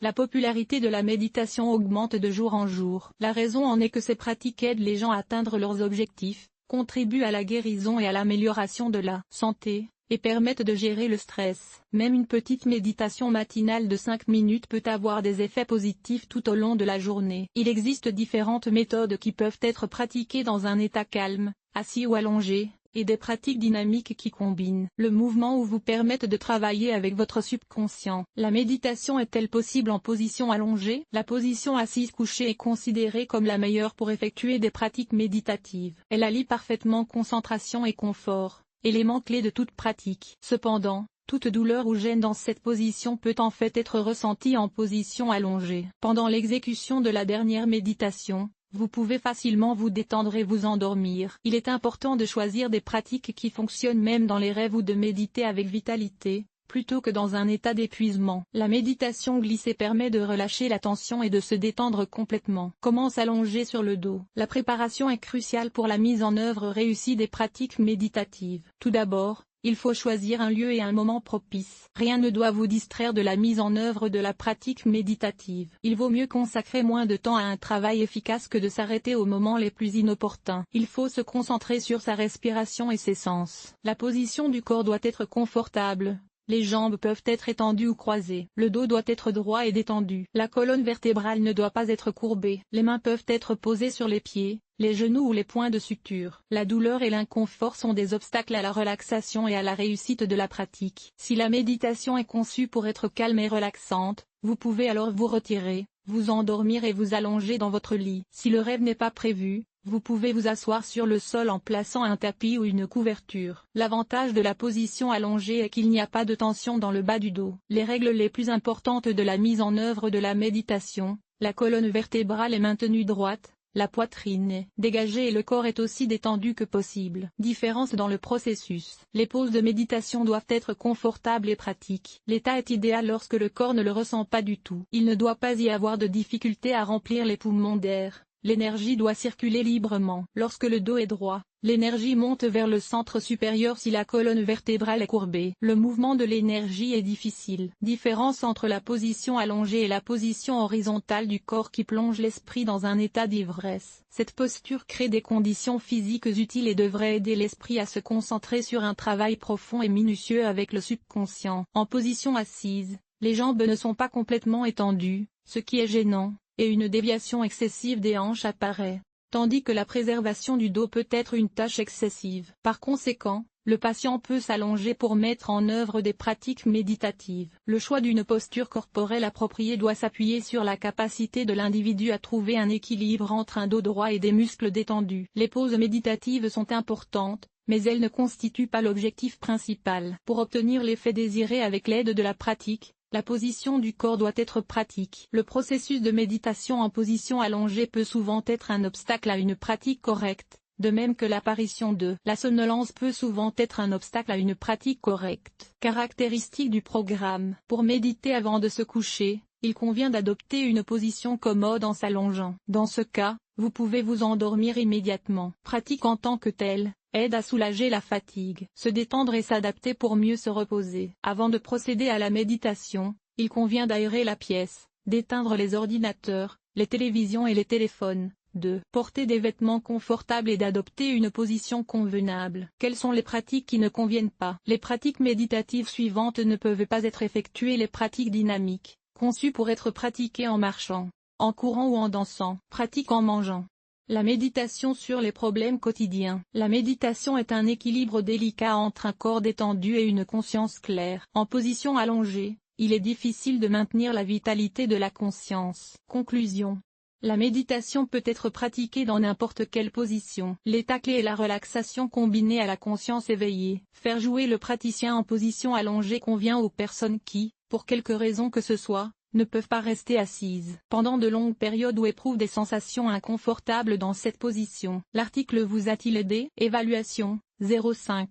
La popularité de la méditation augmente de jour en jour. La raison en est que ces pratiques aident les gens à atteindre leurs objectifs, contribuent à la guérison et à l'amélioration de la santé, et permettent de gérer le stress. Même une petite méditation matinale de 5 minutes peut avoir des effets positifs tout au long de la journée. Il existe différentes méthodes qui peuvent être pratiquées dans un état calme, assis ou allongé, et des pratiques dynamiques qui combinent le mouvement ou vous permettent de travailler avec votre subconscient. La méditation est-elle possible en position allongée? La position assise couchée est considérée comme la meilleure pour effectuer des pratiques méditatives. Elle allie parfaitement concentration et confort, éléments clés de toute pratique. Cependant, toute douleur ou gêne dans cette position peut en fait être ressentie en position allongée. Pendant l'exécution de la dernière méditation, vous pouvez facilement vous détendre et vous endormir. Il est important de choisir des pratiques qui fonctionnent même dans les rêves ou de méditer avec vitalité, plutôt que dans un état d'épuisement. La méditation glissée permet de relâcher la tension et de se détendre complètement. Comment s'allonger sur le dos? La préparation est cruciale pour la mise en œuvre réussie des pratiques méditatives. Tout d'abord, il faut choisir un lieu et un moment propice. Rien ne doit vous distraire de la mise en œuvre de la pratique méditative. Il vaut mieux consacrer moins de temps à un travail efficace que de s'arrêter aux moments les plus inopportuns. Il faut se concentrer sur sa respiration et ses sens. La position du corps doit être confortable. Les jambes peuvent être étendues ou croisées. Le dos doit être droit et détendu. La colonne vertébrale ne doit pas être courbée. Les mains peuvent être posées sur les pieds, les genoux ou les points de suture. La douleur et l'inconfort sont des obstacles à la relaxation et à la réussite de la pratique. Si la méditation est conçue pour être calme et relaxante, vous pouvez alors vous retirer, vous endormir et vous allonger dans votre lit. Si le rêve n'est pas prévu, vous pouvez vous asseoir sur le sol en plaçant un tapis ou une couverture. L'avantage de la position allongée est qu'il n'y a pas de tension dans le bas du dos. Les règles les plus importantes de la mise en œuvre de la méditation: la colonne vertébrale est maintenue droite, la poitrine est dégagée et le corps est aussi détendu que possible. Différence dans le processus: les pauses de méditation doivent être confortables et pratiques. L'état est idéal lorsque le corps ne le ressent pas du tout. Il ne doit pas y avoir de difficulté à remplir les poumons d'air. L'énergie doit circuler librement. Lorsque le dos est droit, l'énergie monte vers le centre supérieur si la colonne vertébrale est courbée. Le mouvement de l'énergie est difficile. Différence entre la position allongée et la position horizontale du corps qui plonge l'esprit dans un état d'ivresse. Cette posture crée des conditions physiques utiles et devrait aider l'esprit à se concentrer sur un travail profond et minutieux avec le subconscient. En position assise, les jambes ne sont pas complètement étendues, ce qui est gênant, et une déviation excessive des hanches apparaît, tandis que la préservation du dos peut être une tâche excessive. Par conséquent, le patient peut s'allonger pour mettre en œuvre des pratiques méditatives. Le choix d'une posture corporelle appropriée doit s'appuyer sur la capacité de l'individu à trouver un équilibre entre un dos droit et des muscles détendus. Les pauses méditatives sont importantes, mais elles ne constituent pas l'objectif principal. Pour obtenir l'effet désiré avec l'aide de la pratique, la position du corps doit être pratique. Le processus de méditation en position allongée peut souvent être un obstacle à une pratique correcte, de même que l'apparition de la somnolence peut souvent être un obstacle à une pratique correcte. Caractéristiques du programme: pour méditer avant de se coucher, il convient d'adopter une position commode en s'allongeant. Dans ce cas, vous pouvez vous endormir immédiatement. Pratique en tant que telle aide à soulager la fatigue, se détendre et s'adapter pour mieux se reposer. Avant de procéder à la méditation, il convient d'aérer la pièce, d'éteindre les ordinateurs, les télévisions et les téléphones, de porter des vêtements confortables et d'adopter une position convenable. Quelles sont les pratiques qui ne conviennent pas? Les pratiques méditatives suivantes ne peuvent pas être effectuées. Les pratiques dynamiques, conçues pour être pratiquées en marchant, en courant ou en dansant. Pratique en mangeant. La méditation sur les problèmes quotidiens. La méditation est un équilibre délicat entre un corps détendu et une conscience claire. En position allongée, il est difficile de maintenir la vitalité de la conscience. Conclusion: la méditation peut être pratiquée dans n'importe quelle position. L'état clé est la relaxation combinée à la conscience éveillée. Faire jouer le praticien en position allongée convient aux personnes qui, pour quelque raison que ce soit, ne peuvent pas rester assises pendant de longues périodes ou éprouvent des sensations inconfortables dans cette position. L'article vous a-t-il aidé? Évaluation: 0,5.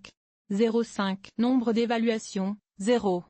0,5. Nombre d'évaluations: 0.